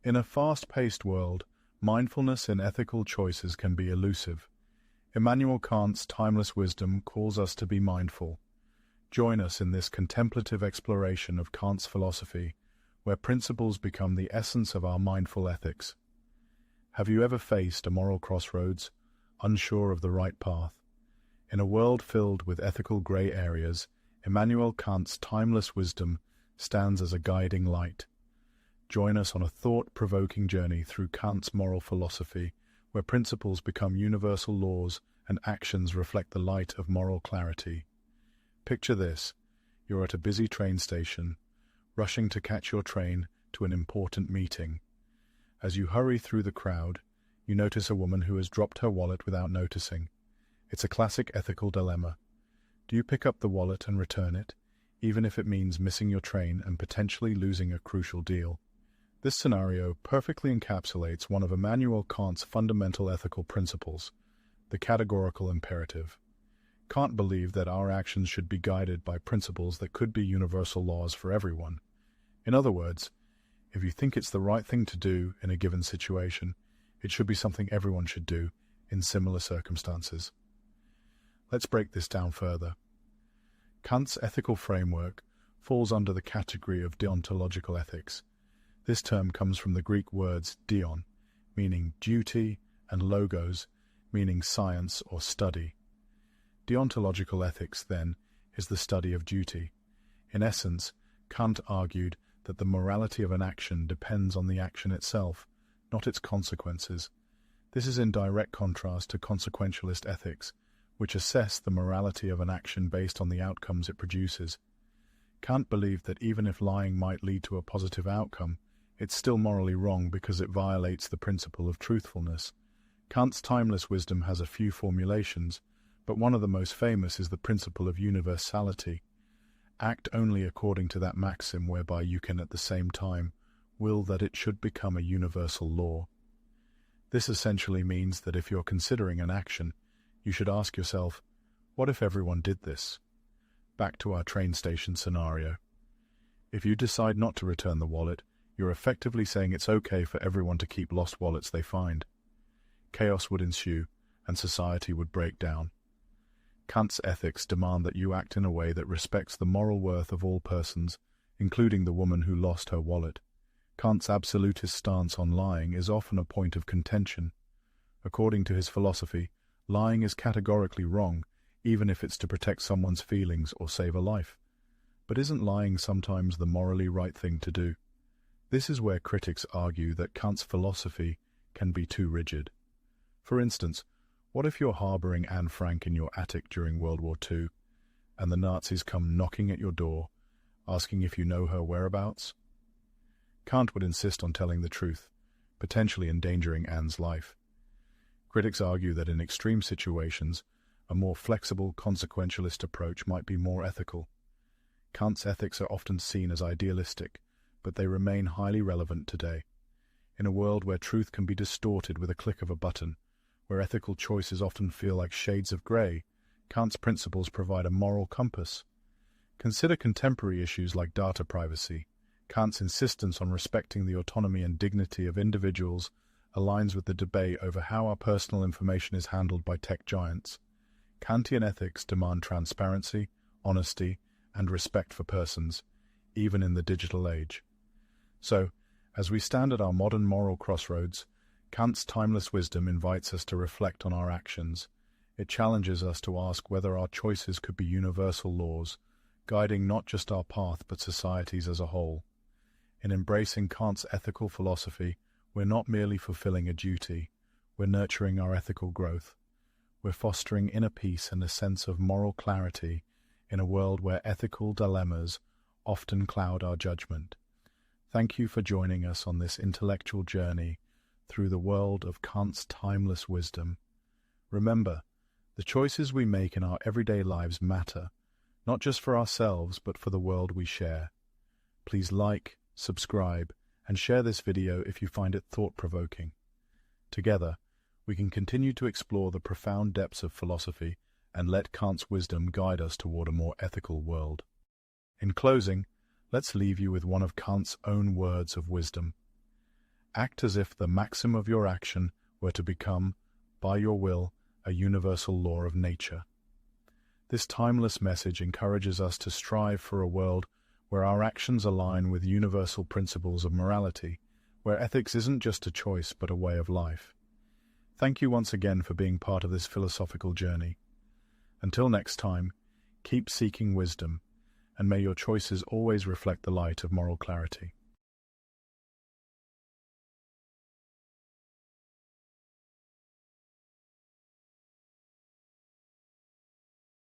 In a fast-paced world, mindfulness in ethical choices can be elusive. Immanuel Kant's timeless wisdom calls us to be mindful. Join us in this contemplative exploration of Kant's philosophy, where principles become the essence of our mindful ethics. Have you ever faced a moral crossroads, unsure of the right path? In a world filled with ethical grey areas, Immanuel Kant's timeless wisdom stands as a guiding light. Join us on a thought-provoking journey through Kant's moral philosophy, where principles become universal laws and actions reflect the light of moral clarity. Picture this: you're at a busy train station, rushing to catch your train to an important meeting. As you hurry through the crowd, you notice a woman who has dropped her wallet without noticing. It's a classic ethical dilemma. Do you pick up the wallet and return it, even if it means missing your train and potentially losing a crucial deal? This scenario perfectly encapsulates one of Immanuel Kant's fundamental ethical principles, the categorical imperative. Kant believed that our actions should be guided by principles that could be universal laws for everyone. In other words, if you think it's the right thing to do in a given situation, it should be something everyone should do in similar circumstances. Let's break this down further. Kant's ethical framework falls under the category of deontological ethics. This term comes from the Greek words deon, meaning duty, and logos, meaning science or study. Deontological ethics, then, is the study of duty. In essence, Kant argued that the morality of an action depends on the action itself, not its consequences. This is in direct contrast to consequentialist ethics, which assess the morality of an action based on the outcomes it produces. Kant believed that even if lying might lead to a positive outcome, it's still morally wrong because it violates the principle of truthfulness. Kant's timeless wisdom has a few formulations, but one of the most famous is the principle of universality. Act only according to that maxim whereby you can at the same time will that it should become a universal law. This essentially means that if you're considering an action, you should ask yourself, what if everyone did this? Back to our train station scenario. If you decide not to return the wallet, you're effectively saying it's okay for everyone to keep lost wallets they find. Chaos would ensue, and society would break down. Kant's ethics demand that you act in a way that respects the moral worth of all persons, including the woman who lost her wallet. Kant's absolutist stance on lying is often a point of contention. According to his philosophy, lying is categorically wrong, even if it's to protect someone's feelings or save a life. But isn't lying sometimes the morally right thing to do? This is where critics argue that Kant's philosophy can be too rigid. For instance, what if you're harboring Anne Frank in your attic during World War II, and the Nazis come knocking at your door, asking if you know her whereabouts? Kant would insist on telling the truth, potentially endangering Anne's life. Critics argue that in extreme situations, a more flexible, consequentialist approach might be more ethical. Kant's ethics are often seen as idealistic, but they remain highly relevant today. In a world where truth can be distorted with a click of a button, where ethical choices often feel like shades of grey, Kant's principles provide a moral compass. Consider contemporary issues like data privacy. Kant's insistence on respecting the autonomy and dignity of individuals aligns with the debate over how our personal information is handled by tech giants. Kantian ethics demand transparency, honesty, and respect for persons, even in the digital age. So, as we stand at our modern moral crossroads, Kant's timeless wisdom invites us to reflect on our actions. It challenges us to ask whether our choices could be universal laws, guiding not just our path but societies as a whole. In embracing Kant's ethical philosophy, we're not merely fulfilling a duty, we're nurturing our ethical growth. We're fostering inner peace and a sense of moral clarity in a world where ethical dilemmas often cloud our judgment. Thank you for joining us on this intellectual journey through the world of Kant's timeless wisdom. Remember, the choices we make in our everyday lives matter, not just for ourselves but for the world we share. Please like, subscribe, and share this video if you find it thought-provoking. Together, we can continue to explore the profound depths of philosophy and let Kant's wisdom guide us toward a more ethical world. In closing, let's leave you with one of Kant's own words of wisdom. Act as if the maxim of your action were to become, by your will, a universal law of nature. This timeless message encourages us to strive for a world where our actions align with universal principles of morality, where ethics isn't just a choice but a way of life. Thank you once again for being part of this philosophical journey. Until next time, keep seeking wisdom, and may your choices always reflect the light of moral clarity.